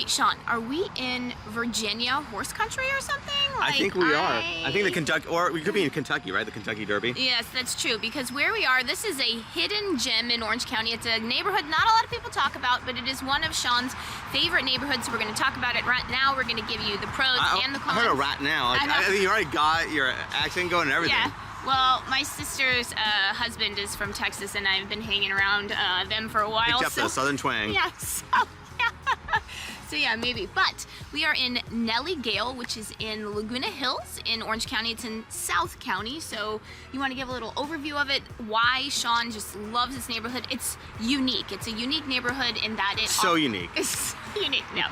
Wait, Sean, are we in Virginia horse country or something? I think we are. I think the Kentucky, or we could be in Kentucky, right? The Kentucky Derby. Yes, that's true, because where we are, this is a hidden gem in Orange County. It's a neighborhood not a lot of people talk about, but it is one of Sean's favorite neighborhoods, so we're going to talk about it right now. We're going to give you the pros and the cons. I heard a rat now. I think you already got your accent going and everything. Yeah. Well, my sister's husband is from Texas, and I've been hanging around them for a while. Picked up the southern twang. Yeah, so yeah, maybe. But we are in Nellie Gail, which is in Laguna Hills in Orange County. It's in South County, so you want to give a little overview of it, why Sean just loves this neighborhood. It's unique. It's a unique neighborhood in that it's unique. It's unique. No,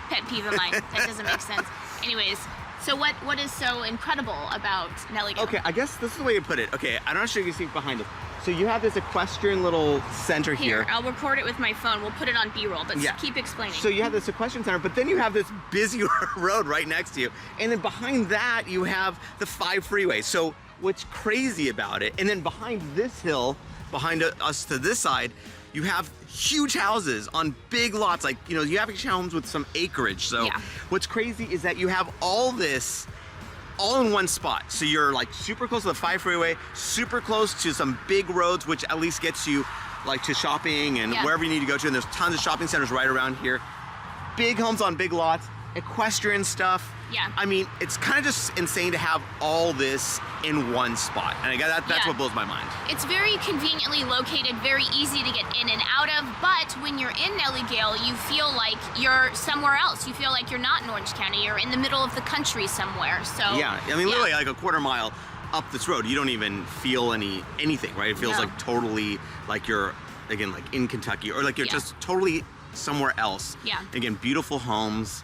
pet peeve of mine. That doesn't make sense. Anyways, so what is so incredible about Nellie Gail? Okay, I guess this is the way to put it. Okay, I'm not sure you can see behind us. So you have this equestrian little center here. I'll record it with my phone. We'll put it on B-roll, but keep explaining. So you have this equestrian center, but then you have this busy road right next to you. And then behind that, you have the 5 freeway. So what's crazy about it, and then behind this hill, behind us to this side, you have huge houses on big lots. Like, you know, you have homes with some acreage. So what's crazy is that you have all this all in one spot. So you're like super close to the 5 freeway, super close to some big roads, which at least gets you like to shopping and wherever you need to go to. And there's tons of shopping centers right around here. Big homes on big lots, equestrian stuff. Yeah. I mean, it's kind of just insane to have all this in one spot. And that's what blows my mind. It's very conveniently located, very easy to get in and out of, but when you're in Nellie Gail, you feel like you're somewhere else. You feel like you're not in Orange County, you're in the middle of the country somewhere. So yeah, I mean, literally like a quarter mile up this road, you don't even feel anything, right? It feels like totally like you're, again, like in Kentucky, or like you're just totally somewhere else. Yeah. Again, beautiful homes,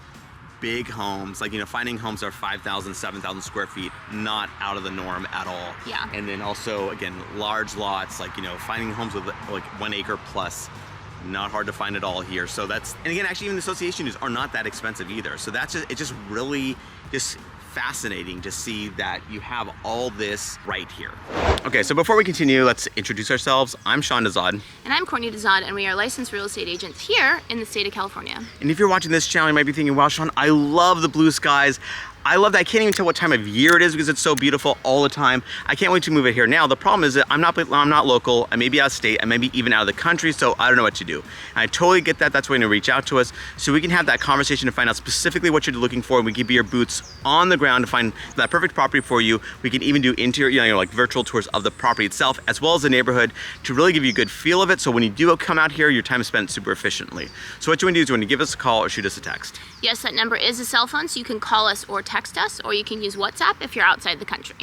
big homes, like, you know, finding homes that are 5,000, 7,000 square feet, not out of the norm at all. Yeah. And then also, again, large lots, like, you know, finding homes with like 1 acre plus, not hard to find at all here. So that's, and again, actually even the association are not that expensive either. So that's just, it's just really just fascinating to see that you have all this right here. Okay, so before we continue, let's introduce ourselves. I'm Sean Dazad. And I'm Courtney Dazad, and we are licensed real estate agents here in the state of California. And if you're watching this channel, you might be thinking, wow, Sean, I love the blue skies. I love that. I can't even tell what time of year it is because it's so beautiful all the time. I can't wait to move it here. Now, the problem is that I'm not local. I may be out of state. I may be even out of the country, so I don't know what to do. And I totally get that. That's why you need to reach out to us so we can have that conversation to find out specifically what you're looking for, and we can be your boots on the ground to find that perfect property for you. We can even do interior, you know, like virtual tours of the property itself, as well as the neighborhood, to really give you a good feel of it. So when you do come out here, your time is spent super efficiently. So what you want to do is you want to give us a call or shoot us a text. Yes, that number is a cell phone, so you can call us or text us, or you can use WhatsApp if you're outside the country.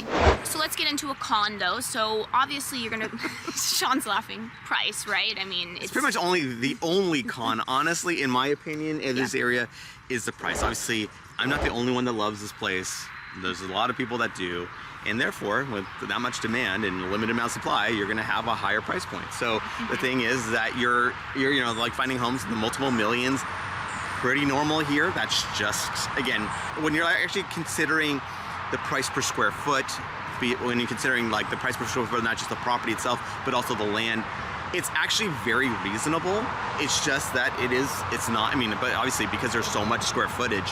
So let's get into a con though. So obviously you're gonna, Sean's laughing, price, right? I mean, it's pretty much the only con, honestly, in my opinion, in this area is the price. Obviously, I'm not the only one that loves this place. There's a lot of people that do. And therefore, with that much demand and limited amount of supply, you're gonna have a higher price point. So the thing is that you're you know, like finding homes in the multiple millions, pretty normal here. That's just, again, when you're actually considering the price per square foot, when you're considering like the price per square foot, not just the property itself, but also the land, it's actually very reasonable. It's just that it's not, I mean, but obviously because there's so much square footage,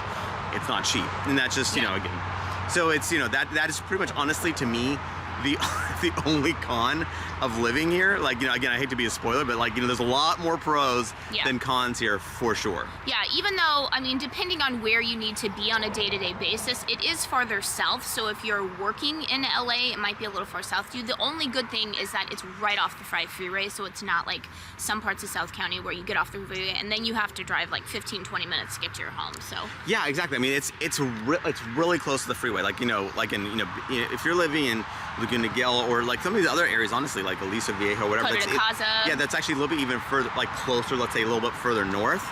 it's not cheap. And that's just, you know, again, so it's, you know, that is pretty much, honestly, to me, the only con of living here. Like, you know, again, I hate to be a spoiler, but like, you know, there's a lot more pros than cons here for sure. Yeah, even though, I mean, depending on where you need to be on a day-to-day basis, it is farther south. So if you're working in LA, it might be a little far south to you. The only good thing is that it's right off the 5 freeway. So it's not like some parts of South County where you get off the freeway and then you have to drive like 15, 20 minutes to get to your home. So yeah, exactly. I mean, it's really close to the freeway. Like, you know, like in, you know, if you're living in Laguna Gail or like some of these other areas, honestly, like Aliso Viejo, whatever. Yeah, that's actually a little bit even further, like closer, let's say a little bit further north.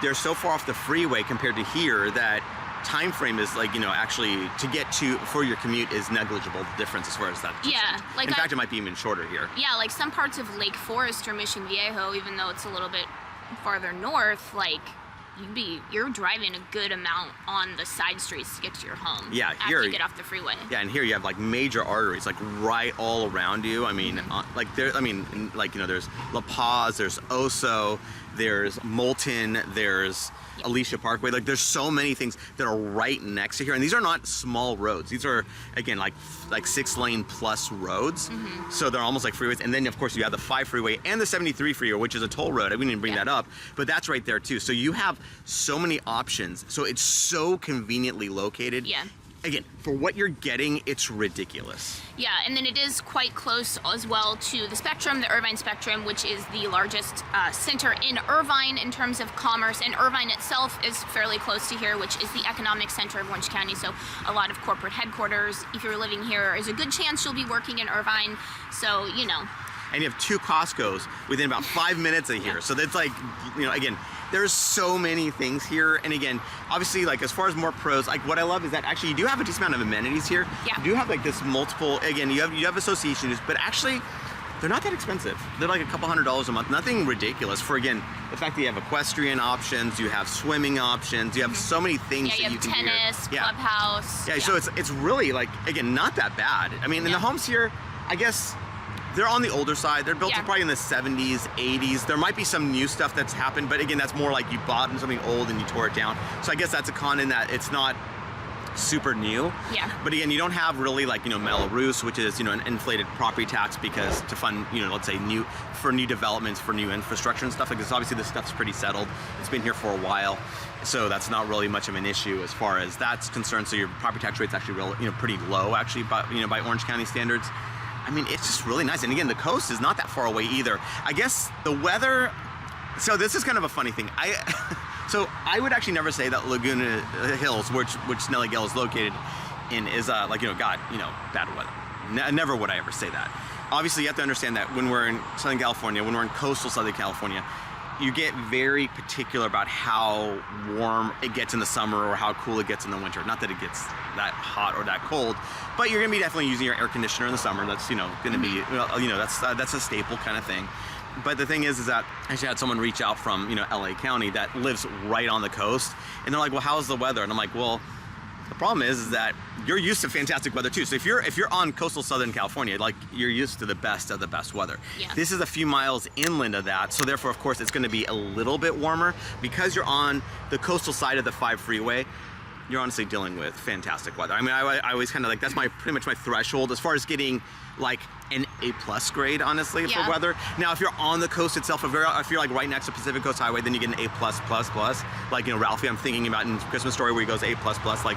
They're so far off the freeway compared to here that time frame is like, you know, actually to get to for your commute is negible, the difference as far as that. Yeah, like in fact, it might be even shorter here. Yeah, like some parts of Lake Forest or Mission Viejo, even though it's a little bit farther north, like you're driving a good amount on the side streets to get to your home. Yeah, after here you get off the freeway. Yeah, and here you have like major arteries like right all around you. I mean, like there, I mean, like, you know, there's La Paz, there's Oso, there's Moulton, there's Alicia Parkway. Like, there's so many things that are right next to here, and these are not small roads. These are, again, like 6-lane plus roads, so they're almost like freeways. And then of course you have the 5 freeway and the 73 freeway, which is a toll road. We didn't bring that up, but that's right there too. So you have so many options. So it's so conveniently located. Yeah. Again, for what you're getting, it's ridiculous. Yeah, and then it is quite close as well to the Spectrum, the Irvine Spectrum, which is the largest center in Irvine in terms of commerce. And Irvine itself is fairly close to here, which is the economic center of Orange County. So a lot of corporate headquarters. If you're living here, there's a good chance you'll be working in Irvine. So, you know. And you have 2 Costco's within about 5 minutes of here. So that's like, you know, again, there's so many things here. And again, obviously, like, as far as more pros, like, what I love is that actually you do have a decent amount of amenities here. Yeah. You do have like this multiple, again, you have association dues, but actually they're not that expensive. They're like a couple $100s a month, nothing ridiculous for, again, the fact that you have equestrian options, you have swimming options, you have so many things Yeah, that you you have can tennis, do. clubhouse. Yeah, so it's really, like, again, not that bad. I mean, and the homes here, I guess, they're on the older side. They're built probably in the 70s, 80s. There might be some new stuff that's happened, but again, that's more like you bought something old and you tore it down. So I guess that's a con in that it's not super new. Yeah. But again, you don't have really, like, you know, metal roofs, which is, you know, an inflated property tax because to fund, you know, let's say new developments, for new infrastructure and stuff like this. Obviously, this stuff's pretty settled. It's been here for a while. So that's not really much of an issue as far as that's concerned. So your property tax rate's actually real, you know, pretty low actually, by Orange County standards. I mean, it's just really nice. And again, the coast is not that far away either. I guess the weather, so this is kind of a funny thing. So I would actually never say that Laguna Hills, which Nellie Gail is located in, is like, you know, bad weather. Never would I ever say that. Obviously, you have to understand that when we're in Southern California, when we're in coastal Southern California, you get very particular about how warm it gets in the summer or how cool it gets in the winter. Not that it gets that hot or that cold, but you're gonna be definitely using your air conditioner in the summer. That's, you know, gonna be, you know, that's a staple kind of thing. But the thing is that I actually had someone reach out from, you know, LA County that lives right on the coast, and they're like, well, how's the weather? And I'm like, well, the problem is that you're used to fantastic weather too. So if you're on coastal Southern California, like, you're used to the best of the best weather. Yeah. This is a few miles inland of that, so therefore, of course, it's going to be a little bit warmer because you're on the coastal side of the 5 freeway. You're honestly dealing with fantastic weather. I mean, I always kind of like, that's pretty much my threshold as far as getting like an A+ grade, honestly, for weather. Now, if you're on the coast itself, if you're like right next to Pacific Coast Highway, then you get an A+++. Like, you know, Ralphie, I'm thinking about in Christmas Story where he goes A++, like.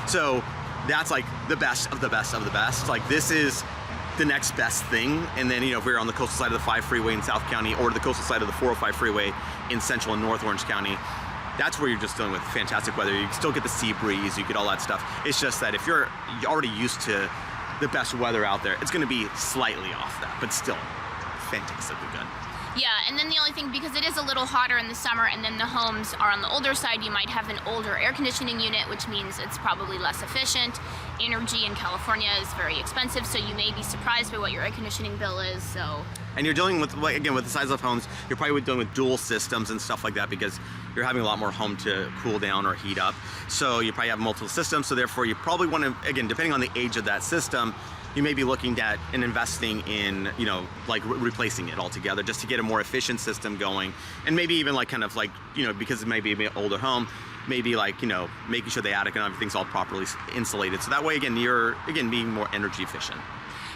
So that's like the best of the best of the best. Like, this is the next best thing. And then, you know, if we're on the coastal side of the 5 freeway in South County or the coastal side of the 405 freeway in Central and North Orange County, that's where you're just dealing with fantastic weather. You still get the sea breeze, you get all that stuff. It's just that if you're already used to the best weather out there, it's gonna be slightly off that, but still fantastically good. Yeah, and then the only thing, because it is a little hotter in the summer and then the homes are on the older side, you might have an older air conditioning unit, which means it's probably less efficient. Energy in California is very expensive, so you may be surprised by what your air conditioning bill is, so. And you're dealing with, like, again, with the size of homes, you're probably dealing with dual systems and stuff like that because you're having a lot more home to cool down or heat up. So you probably have multiple systems, so therefore you probably want to, again, depending on the age of that system, you may be looking at and investing in, you know, like replacing it altogether just to get a more efficient system going. And maybe even like kind of like, you know, because it may be an older home, maybe like, you know, making sure the attic and everything's all properly insulated. So that way, again, you're, again, being more energy efficient.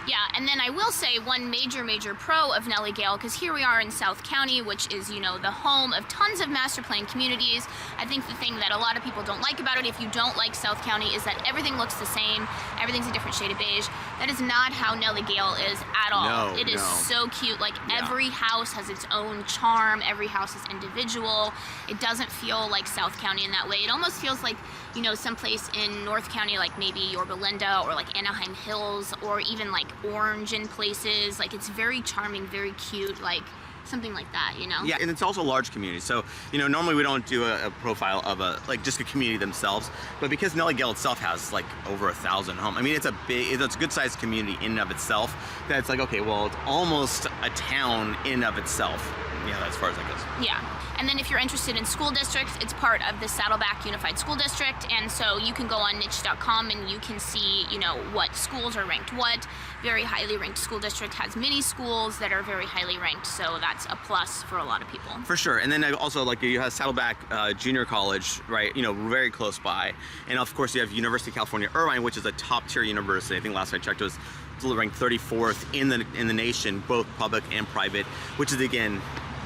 Yeah, and then I will say one major pro of Nellie Gail, because here we are in South County, which is, you know, the home of tons of master plan communities. I think the thing that a lot of people don't like about it, if you don't like South County, is that everything looks the same. Everything's a different shade of beige. That is not how Nellie Gail is at all. It is so cute. Like, every house has its own charm. Every house is individual. It doesn't feel like South County in that way. It almost feels like, you know, someplace in North County, like maybe Yorba Linda or like Anaheim Hills, or even like Orange in places. Like, it's very charming, very cute, like something like that, you know? Yeah, and it's also a large community. So, you know, normally we don't do a profile of like just a community themselves, but because Nellie Gail itself has like over 1,000 homes, I mean, it's a good sized community in and of itself. That's like, okay, well, it's almost a town in and of itself. yeah, as far as that goes. Yeah. And then if you're interested in school districts, it's part of the Saddleback Unified School District. And so you can go on niche.com and you can see, you know, what schools are ranked what. Very highly ranked school district has many schools that are very highly ranked. So that's a plus for a lot of people. For sure. And then also, like, you have Saddleback Junior College, right, you know, very close by. And of course you have University of California, Irvine, which is a top tier university. I think last I checked it was ranked 34th in the nation, both public and private, which is, again,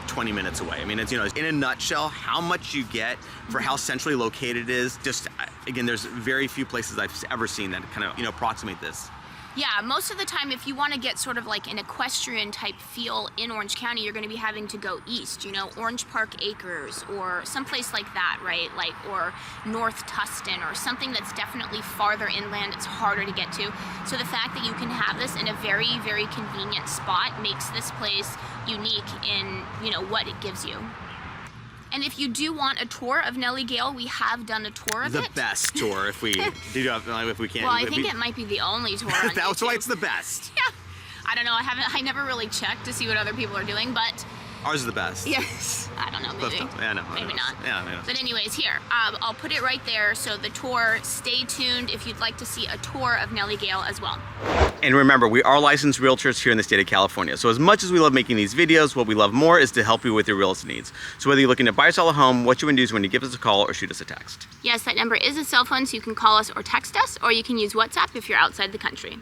20 minutes away. I mean, it's, you know, in a nutshell, how much you get for how centrally located it is. Just, again, there's very few places I've ever seen that kind of, you know, approximate this. Yeah, most of the time, if you want to get sort of like an equestrian type feel in Orange County, you're going to be having to go east, you know, Orange Park Acres or someplace like that, right? Like, or North Tustin or something that's definitely farther inland. It's harder to get to. So the fact that you can have this in a very, very convenient spot makes this place unique in, you know, what it gives you. And if you do want a tour of Nellie Gail, we have done a tour of it. The best tour, if we do, if we can. Well, I think it might be the only tour on That's YouTube. why it's the best. Yeah. I don't know. I never really checked to see what other people are doing, but Ours is the best. yes. I don't know, maybe. Yeah, no, Maybe not. Yeah, no. But anyways, here, I'll put it right there. So the tour, stay tuned if you'd like to see a tour of Nellie Gail as well. And remember, we are licensed realtors here in the state of California. So as much as we love making these videos, what we love more is to help you with your real estate needs. So whether you're looking to buy or sell a home, what you want to do is when you give us a call or shoot us a text. Yes, that number is a cell phone, so you can call us or text us, or you can use WhatsApp if you're outside the country.